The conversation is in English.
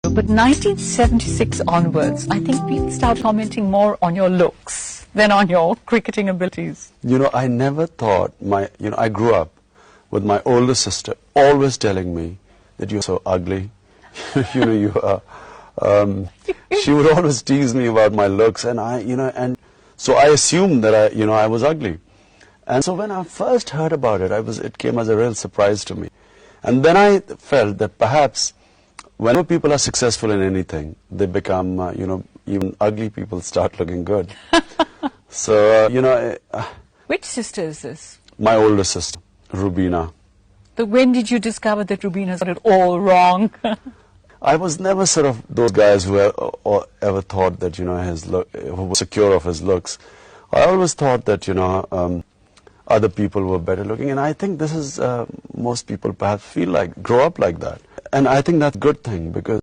But 1976 onwards, I think people start commenting more on your looks than on your cricketing abilities. I never thought I grew up with my older sister always telling me that you're so ugly. You are. She would always tease me about my looks, and so I assumed that I was ugly. And so when I first heard about it, it came as a real surprise to me. And then I felt that perhaps whenever people are successful in anything, they become, even ugly people start looking good. So, Which sister is this? My older sister, Rubina. So when did you discover that Rubina got it all wrong? I was never sort of those guys who ever thought that, who was secure of his looks. I always thought that, other people were better looking. And I think this is, most people perhaps grow up like that. And I think that's a good thing, because